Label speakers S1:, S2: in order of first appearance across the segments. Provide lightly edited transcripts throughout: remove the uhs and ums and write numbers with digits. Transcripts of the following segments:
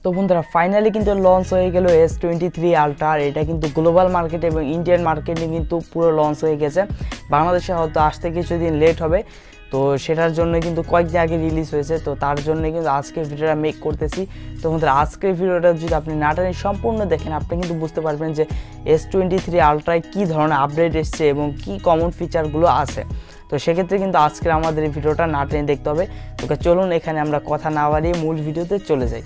S1: তো বন্ধুরা ফাইনালি কিন্তু লঞ্চ হয়ে গেল S23 আলট্রা। আর এটা কিন্তু গ্লোবাল মার্কেট এবং ইন্ডিয়ান মার্কেটে কিন্তু পুরো লঞ্চ হয়ে গেছে। বাংলাদেশে হয়তো আসতে কিছুদিন লেট হবে, তো সেটার জন্য কিন্তু কয়েকদিন আগে রিলিজ হয়েছে। তো তার জন্য কিন্তু আজকের ভিডিওটা মেক করতেছি। তো বন্ধুরা আজকের ভিডিওটা যদি আপনি নাটানি সম্পূর্ণ দেখেন, আপনি কিন্তু বুঝতে পারবেন যে S23 আলট্রায় কী ধরনের আপডেট এসছে এবং কি কমন ফিচারগুলো আছে। তো সেক্ষেত্রে কিন্তু আজকের আমাদের এই ভিডিওটা নাটানি দেখতে হবে। তো চলুন এখানে আমরা কথা না বাড়িয়ে মূল ভিডিওতে চলে যাই।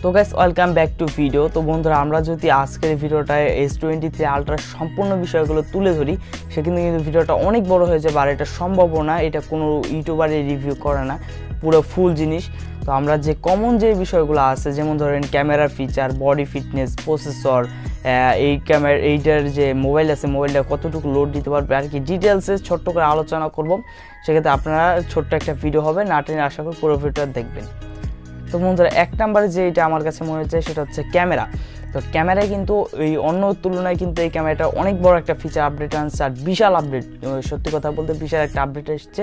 S1: তো guys welcome back to video. তো বন্ধুরা আমরা যদি আজকের ভিডিওটায় S23 আলট্রার সম্পূর্ণ বিষয়গুলো তুলে ধরি, সেখানে কিন্তু ভিডিওটা অনেক বড় হয়ে যাবে। আর এটা সম্ভব না, এটা কোনো ইউটিউবারে রিভিউ করে না, পুরো ফুল জিনিস। তো আমরা যে কমন যে বিষয়গুলো আছে, যেমন ধরেন ক্যামেরার ফিচার, বডি ফিটনেস, প্রসেসর, এইটার যে মোবাইল আছে মোবাইলটা কতটুকু লোড দিতে পারবে আর কি ডিটেলসে ছোট্ট করে আলোচনা করব। সেক্ষেত্রে আপনারা ছোট্ট একটা ভিডিও হবে, নাটেনে আশা করি পুরো ভিডিওটা দেখবেন। তো বন্ধুরা এক নম্বরে যে এটা আমার কাছে মনে হচ্ছে সেটা হচ্ছে ক্যামেরা। তো ক্যামেরায় কিন্তু এই অন্য তুলনায় কিন্তু এই ক্যামেরাটা অনেক বড় একটা ফিচার আপডেট আনছে, আর বিশাল আপডেট, সত্যি কথা বলতে বিশাল একটা আপডেট এসছে।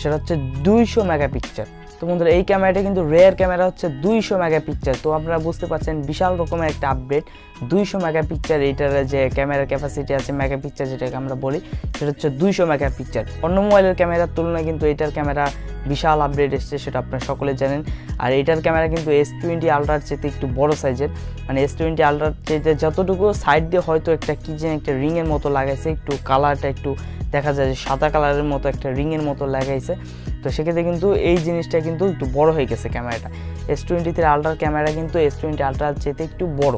S1: সেটা হচ্ছে 200 মেগাপিক্সেল। তো বন্ধুরা এই ক্যামেরাটা কিন্তু রেয়ার ক্যামেরা হচ্ছে 200 মেগাপিক্সেল। তো আপনারা বুঝতে পারছেন বিশাল রকমের একটা আপডেট। 200 মেগাপিক্সেল এইটার যে ক্যামেরার ক্যাপাসিটি আছে, মেগাপিক্সেল যেটাকে আমরা বলি, সেটা হচ্ছে 200 মেগাপিক্সেল। অন্য মোবাইলের ক্যামেরার তুলনায় কিন্তু এটার ক্যামেরা বিশাল আপডেট এসছে, সেটা আপনারা সকলে জানেন। আর এটার ক্যামেরা কিন্তু S20 আলট্রার চেয়ে একটু বড় সাইজের, মানে S20 আলট্রার চেয়ে যতটুকু সাইড দিয়ে হয়তো একটা কি যেন একটা রিংয়ের মতো লাগাইছে, একটু কালারটা একটু দেখা যায় যে সাদা কালারের মতো একটা রিংয়ের মতো লাগাইছে। তো সেক্ষেত্রে কিন্তু এই জিনিসটা কিন্তু একটু বড় হয়ে গেছে ক্যামেরাটা। S23 আলট্রার ক্যামেরা কিন্তু S20 আলট্রার চেয়ে একটু বড়,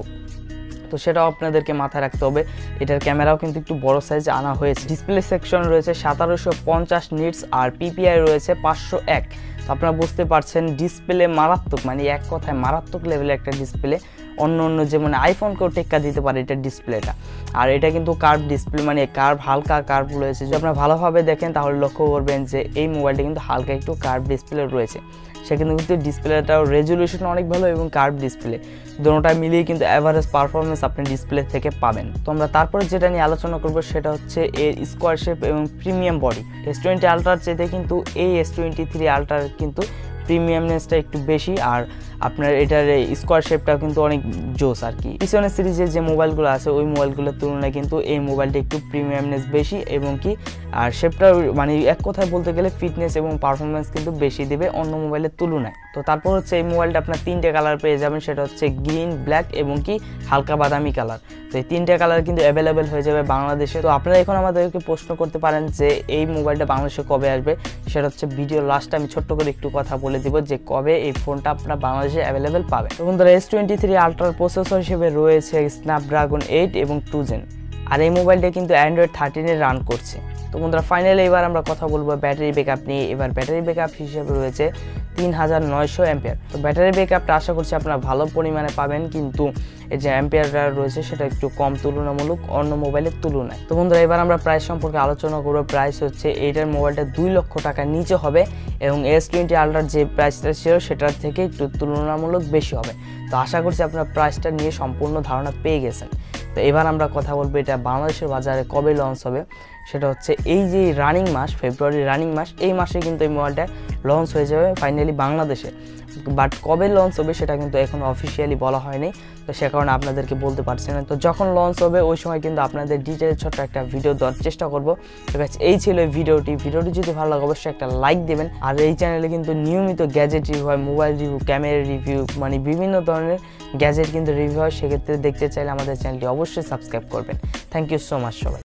S1: তো সেটাও আপনাদেরকে মাথায় রাখতে হবে। এটার ক্যামেরাও কিন্তু একটু বড় সাইজ আনা হয়েছে। ডিসপ্লে সেকশন রয়েছে 1750 নিটস আর PPI রয়েছে 501। তো আপনারা বুঝতে পারছেন ডিসপ্লে মারাত্মক, মানে এক কথায় মারাত্মক লেভেলের একটা ডিসপ্লে। অন্য যেমন আইফোনকেও টেক্কা দিতে পারে এটার ডিসপ্লেটা। আর এটা কিন্তু কার্ভ ডিসপ্লে, মানে কার্ভ, হালকা কার্ভ রয়েছে। যদি আপনারা ভালোভাবে দেখেন তাহলে লক্ষ্য করবেন যে এই মোবাইলটা কিন্তু হালকা একটু কার্ভ ডিসপ্লে রয়েছে। সেখানে কিন্তু ডিসপ্লেটাও রেজলিউশন অনেক ভালো এবং কার্ভ ডিসপ্লে, দুটোটা মিলিয়ে কিন্তু অ্যাভারেজ পারফরমেন্স আপনি ডিসপ্লে থেকে পাবেন। তো আমরা তারপরে যেটা নিয়ে আলোচনা করব সেটা হচ্ছে এর স্কোয়ার শেপ এবং প্রিমিয়াম বডি। S20 আলট্রার চেয়ে কিন্তু এই S23 আলট্রার কিন্তু প্রিমিয়ামনেসটা একটু বেশি, আর আপনার এটার স্কোয়ার শেপটাও কিন্তু অনেক জোস আর কি। পিছনের সিরিজের যে মোবাইলগুলো আছে ওই মোবাইলগুলোর তুলনায় কিন্তু এই মোবাইলটা একটু প্রিমিয়ামনেস বেশি, এবং কি আর শেপটা মানে এক কথায় বলতে গেলে ফিটনেস এবং পারফরমেন্স কিন্তু বেশি দেবে অন্য মোবাইলের তুলনায়। তো তারপর হচ্ছে এই মোবাইলটা আপনার 3টে কালার পেয়ে যাবেন, সেটা হচ্ছে গ্রিন, ব্ল্যাক এবং কি হালকা বাদামি কালার। তো এই 3টে কালার কিন্তু অ্যাভেলেবেল হয়ে যাবে বাংলাদেশে। তো আপনারা এখন আমাদেরকে প্রশ্ন করতে পারেন যে এই মোবাইলটা বাংলাদেশে কবে আসবে। সেটা হচ্ছে ভিডিওর লাস্টে আমি ছোট্ট করে একটু কথা বলে দিব যে কবে এই ফোনটা আপনারা বাংলাদেশে অ্যাভেলেবেল পাবে। তো বন্ধুরা S23 আলট্রার প্রসেসর হিসেবে রয়েছে স্ন্যাপড্রাগন 8 এবং 2 জেন। আর এই মোবাইলটা কিন্তু অ্যান্ড্রয়েড 13 রান করছে। তো বন্ধুরা ফাইনালি এবার আমরা কথা বলবো ব্যাটারি ব্যাকআপ নিয়ে। এবার ব্যাটারি ব্যাকআপ হিসেবে রয়েছে 3900 অ্যাম্পিয়ার। তো ব্যাটারি ব্যাকআপটা আশা করছি আপনারা ভালো পরিমাণে পাবেন, কিন্তু এই যে অ্যাম্পিয়ারটা রয়েছে সেটা একটু কম তুলনামূলক অন্য মোবাইলের তুলনায়। তো বন্ধুরা এবার আমরা প্রাইস সম্পর্কে আলোচনা করবো। প্রাইস হচ্ছে এইটার মোবাইলটা 2 লক্ষ টাকার নিচে হবে, এবং S20 আলট্রার যে প্রাইসটা ছিল সেটার থেকে একটু তুলনামূলক বেশি হবে। তো আশা করছি আপনারা প্রাইসটা নিয়ে সম্পূর্ণ ধারণা পেয়ে গেছেন। তো এবার আমরা কথা বলবো এটা বাংলাদেশের বাজারে কবে লঞ্চ হবে। সেটা হচ্ছে এই যে রানিং মাস, ফেব্রুয়ারি রানিং মাস, এই মাসে কিন্তু এই মোবাইলটা লঞ্চ হয়ে যাবে ফাইনালি বাংলাদেশে। বাট কবে লঞ্চ হবে সেটা কিন্তু এখন অফিসিয়ালি বলা হয়নি, তো সে কারণে আপনাদেরকে বলতে পারছি না। তো যখন লঞ্চ হবে ওই সময় কিন্তু আপনাদের ডিটেলস ছোট্ট একটা ভিডিও দেওয়ার চেষ্টা করবো। ঠিক আছে, এই ছিল এই ভিডিওটি যদি ভালো লাগে অবশ্যই একটা লাইক দেবেন। আর এই চ্যানেলে কিন্তু নিয়মিত গ্যাজেট রিভিউ হয়, মোবাইল রিভিউ, ক্যামেরা রিভিউ, মানে বিভিন্ন ধরনের গ্যাজেট কিন্তু রিভিউ হয়। সেক্ষেত্রে দেখতে চাইলে আমাদের চ্যানেলটি অবশ্যই সাবস্ক্রাইব করবেন। থ্যাংক ইউ সো মাচ সবাই।